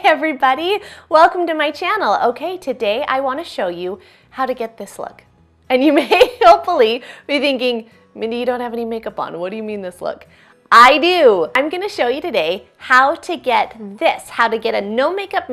everybody, welcome to my channel. Okay, today I want to show you how to get this look. And you may hopefully be thinking, Mindy, you don't have any makeup on. What do you mean this look? I do. I'm going to show you today how to get this, how to get a no makeup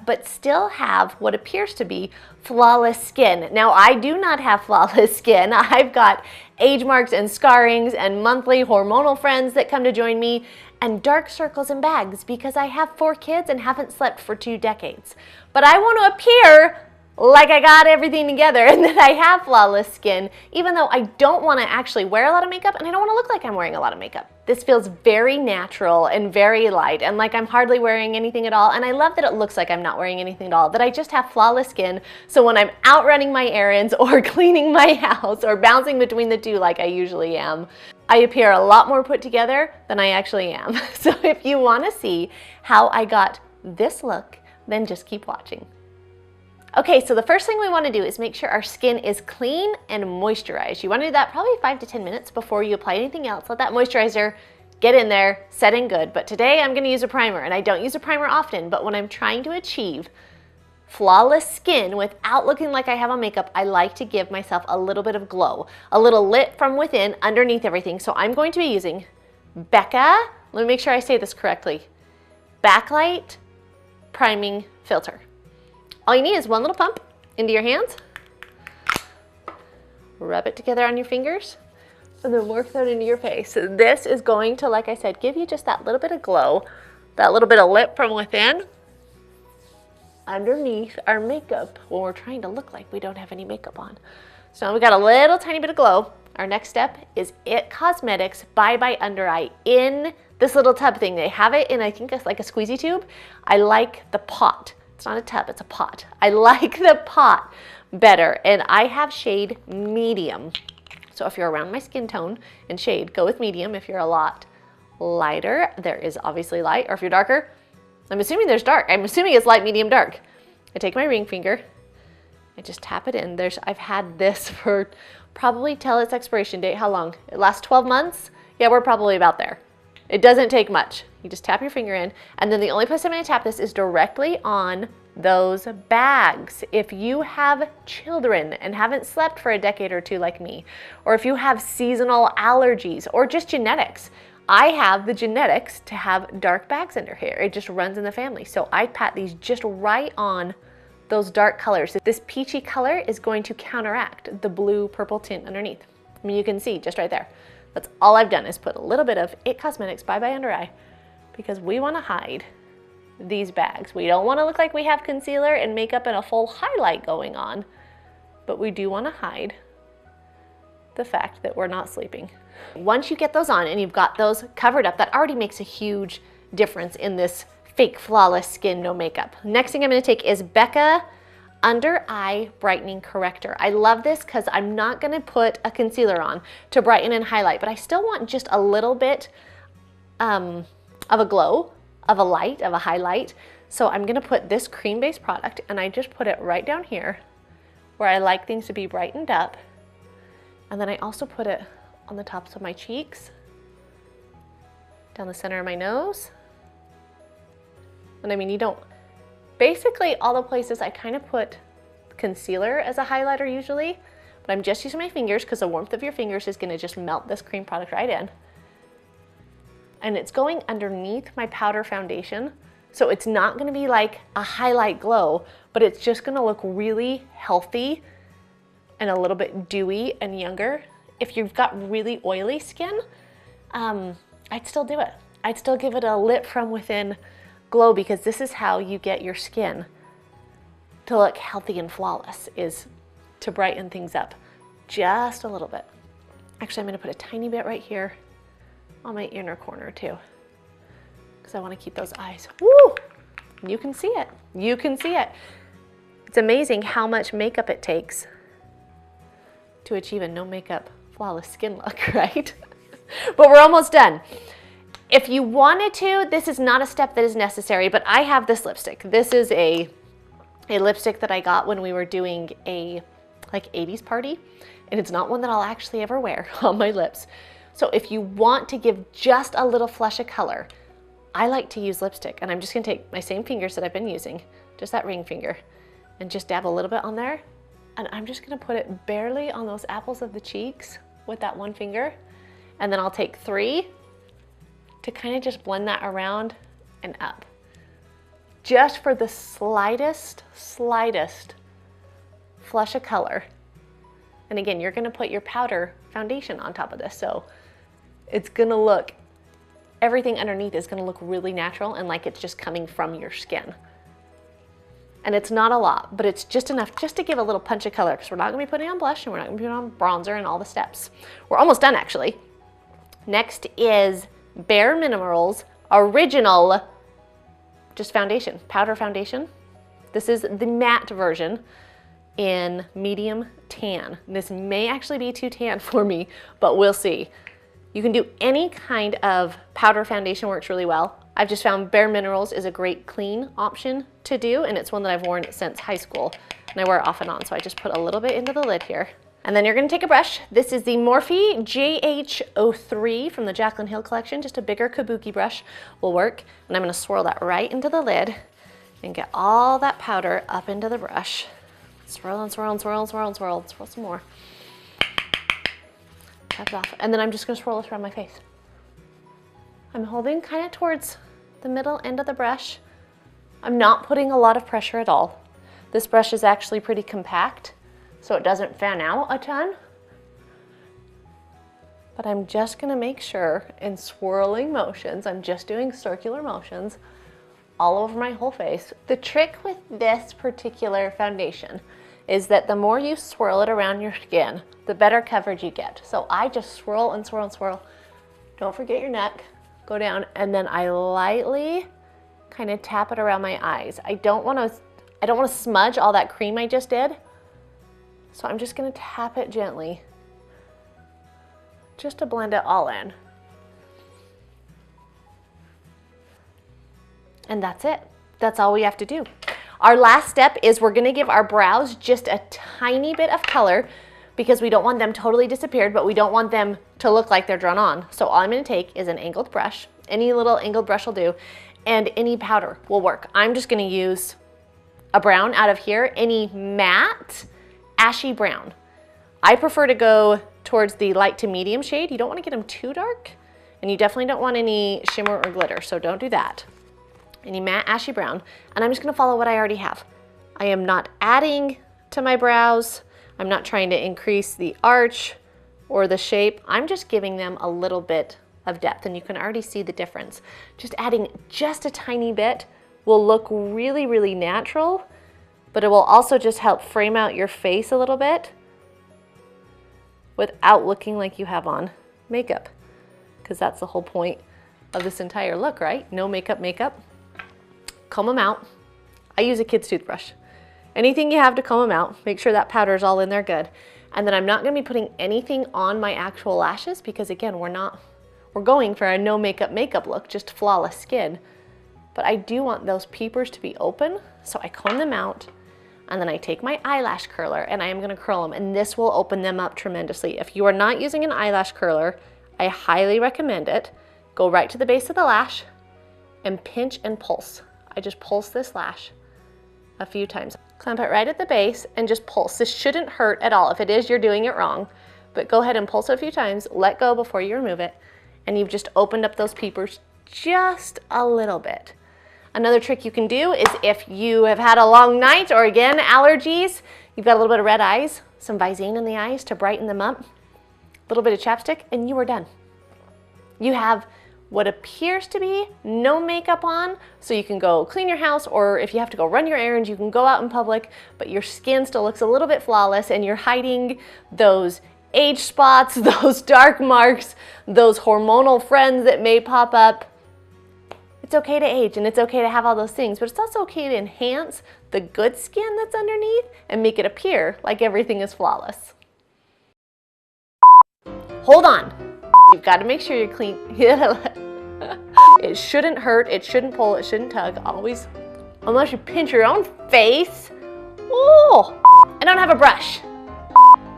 but still have what appears to be flawless skin. Now, I do not have flawless skin. I've got age marks and scarrings and monthly hormonal friends that come to join me and dark circles and bags because I have 4 kids and haven't slept for 2 decades. But I want to appear like I got everything together and that I have flawless skin, even though I don't want to actually wear a lot of makeup and I don't want to look like I'm wearing a lot of makeup. This feels very natural and very light and like I'm hardly wearing anything at all, and I love that it looks like I'm not wearing anything at all, that I just have flawless skin, so when I'm out running my errands or cleaning my house or bouncing between the two like I usually am, I appear a lot more put together than I actually am. So if you want to see how I got this look, then just keep watching. Okay, so the first thing we want to do is make sure our skin is clean and moisturized. You want to do that probably 5 to 10 minutes before you apply anything else. Let that moisturizer get in there, set in good. But today I'm going to use a primer, and I don't use a primer often, but when I'm trying to achieve flawless skin without looking like I have on makeup, I like to give myself a little bit of glow, a little lit from within underneath everything. So I'm going to be using Becca, let me make sure I say this correctly, Backlight Priming Filter. All you need is one little pump into your hands, rub it together on your fingers, and then work that into your face. So this is going to, like I said, give you just that little bit of glow, that little bit of lip from within, underneath our makeup when we're trying to look like we don't have any makeup on. So now we got a little tiny bit of glow. Our next step is Cosmetics Bye Bye Undereye in this little tub thing. They have it in, I think it's like a squeezy tube. I like the pot. It's not a tub, it's a pot. I like the pot better, and I have shade medium. So if you're around my skin tone and shade, go with medium. If you're a lot lighter, there is obviously light, or if you're darker, I'm assuming there's dark. I'm assuming it's light, medium, dark. I take my ring finger, I just tap it in. I've had this for probably till its expiration date. How long? It lasts 12 months? Yeah, we're probably about there. It doesn't take much. You just tap your finger in, and then the only place I'm going to tap this is directly on those bags. If you have children and haven't slept for a decade or 2 like me, or if you have seasonal allergies or just genetics, I have the genetics to have dark bags under here. It just runs in the family. So I pat these just right on those dark colors. This peachy color is going to counteract the blue purple tint underneath. I mean, you can see just right there. That's all I've done is put a little bit of Cosmetics Bye Bye Undereye because we want to hide these bags. We don't want to look like we have concealer and makeup and a full highlight going on, but we do want to hide the fact that we're not sleeping. Once you get those on and you've got those covered up, that already makes a huge difference in this fake flawless skin, no makeup. Next thing I'm going to take is Becca Under Eye Brightening Corrector. I love this because I'm not going to put a concealer on to brighten and highlight, but I still want just a little bit of a glow, of a light, of a highlight. So I'm going to put this cream-based product, and I just put it right down here where I like things to be brightened up. And then I also put it on the tops of my cheeks, down the center of my nose. And I mean, you don't, basically all the places I kind of put concealer as a highlighter usually, but I'm just using my fingers because the warmth of your fingers is going to just melt this cream product right in. And it's going underneath my powder foundation, so it's not going to be like a highlight glow, but it's just going to look really healthy and a little bit dewy and younger. If you've got really oily skin, I'd still do it. I'd still give it a lit from within glow, because this is how you get your skin to look healthy and flawless, is to brighten things up just a little bit. Actually, I'm going to put a tiny bit right here on my inner corner too, because I want to keep those eyes. Woo! You can see it. You can see it. It's amazing how much makeup it takes to achieve a no makeup flawless skin look, right? But we're almost done. If you wanted to, this is not a step that is necessary, but I have this lipstick. This is a lipstick that I got when we were doing a like 80s party, and it's not one that I'll actually ever wear on my lips. So if you want to give just a little flush of color, I like to use lipstick, and I'm just gonna take my same fingers that I've been using, just that ring finger, and just dab a little bit on there. And I'm just gonna put it barely on those apples of the cheeks with that one finger. And then I'll take 3 to kind of just blend that around and up. Just for the slightest flush of color. And again, you're gonna put your powder foundation on top of this, so it's gonna look, everything underneath is gonna look really natural and like it's just coming from your skin. And it's not a lot, but it's just enough just to give a little punch of color, because we're not gonna be putting on blush and we're not gonna be putting on bronzer and all the steps. We're almost done actually. Next is Bare Minerals Original, just foundation, powder foundation. This is the matte version in medium tan. This may actually be too tan for me, but we'll see. You can do any kind of powder foundation, works really well. I've just found Bare Minerals is a great clean option to do, and it's one that I've worn since high school, and I wear it off and on, so I just put a little bit into the lid here. And then you're gonna take a brush. This is the Morphe JH03 from the Jaclyn Hill collection. Just a bigger kabuki brush will work, and I'm gonna swirl that right into the lid and get all that powder up into the brush. Swirl and swirl and swirl and swirl and swirl and swirl some more. Tap it off. And then I'm just gonna swirl this around my face. I'm holding kind of towards the middle end of the brush. I'm not putting a lot of pressure at all. This brush is actually pretty compact, so it doesn't fan out a ton. But I'm just gonna make sure in swirling motions, I'm just doing circular motions all over my whole face. The trick with this particular foundation is that the more you swirl it around your skin, the better coverage you get. So I just swirl and swirl and swirl. Don't forget your neck, go down, and then I lightly kind of tap it around my eyes. I don't wanna smudge all that cream I just did. So I'm just gonna tap it gently just to blend it all in. And that's it. That's all we have to do. Our last step is we're gonna give our brows just a tiny bit of color because we don't want them totally disappeared, but we don't want them to look like they're drawn on. So all I'm gonna take is an angled brush. Any little angled brush will do, and any powder will work. I'm just gonna use a brown out of here, any matte, ashy brown. I prefer to go towards the light to medium shade. You don't wanna get them too dark, and you definitely don't want any shimmer or glitter, so don't do that. Any matte ashy brown, and I'm just gonna follow what I already have. I am not adding to my brows. I'm not trying to increase the arch or the shape. I'm just giving them a little bit of depth, and you can already see the difference. Just adding just a tiny bit will look really, really natural, but it will also just help frame out your face a little bit without looking like you have on makeup, because that's the whole point of this entire look, right? No makeup. Comb them out. I use a kid's toothbrush. Anything you have to comb them out, make sure that powder is all in there good. And then I'm not gonna be putting anything on my actual lashes because again, we're going for a no makeup look, just flawless skin. But I do want those peepers to be open, so I comb them out, and then I take my eyelash curler and I am gonna curl them, and this will open them up tremendously. If you are not using an eyelash curler, I highly recommend it. Go right to the base of the lash and pinch and pulse. I just pulse this lash a few times. Clamp it right at the base and just pulse. This shouldn't hurt at all. If it is, you're doing it wrong, but go ahead and pulse it a few times, let go before you remove it, and you've just opened up those peepers just a little bit. Another trick you can do is if you have had a long night or again, allergies, you've got a little bit of red eyes, some Visine in the eyes to brighten them up, a little bit of chapstick, and you are done. You have what appears to be no makeup on, so you can go clean your house, or if you have to go run your errands, you can go out in public, but your skin still looks a little bit flawless and you're hiding those age spots, those dark marks, those hormonal friends that may pop up. It's okay to age and it's okay to have all those things, but it's also okay to enhance the good skin that's underneath and make it appear like everything is flawless. Hold on. You've got to make sure you're clean. It shouldn't hurt, it shouldn't pull, it shouldn't tug. Always, unless you pinch your own face. Oh, I don't have a brush.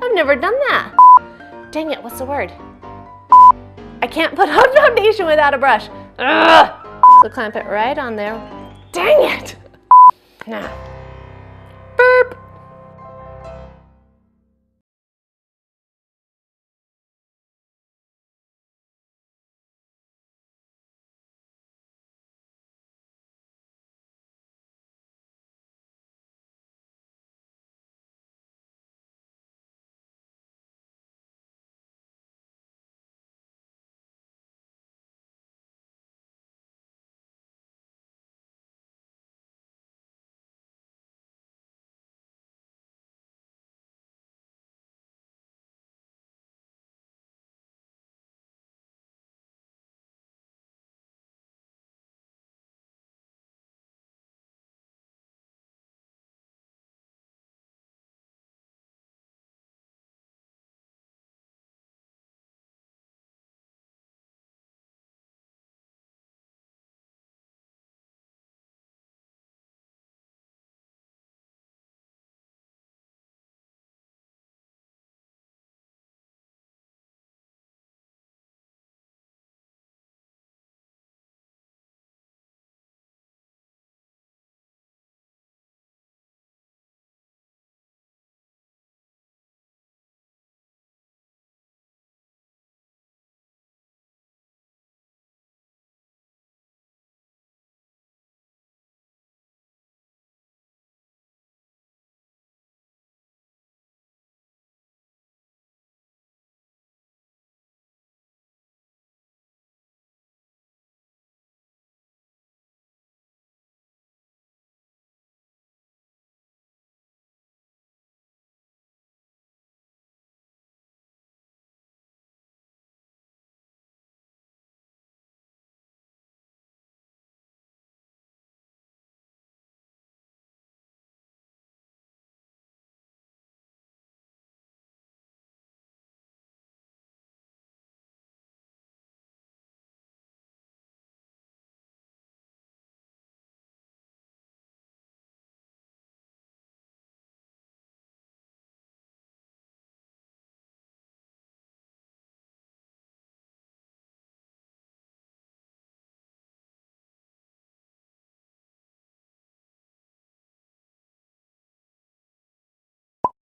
I've never done that. Dang it, what's the word? I can't put on foundation without a brush. Ugh. So clamp it right on there. Dang it! Now,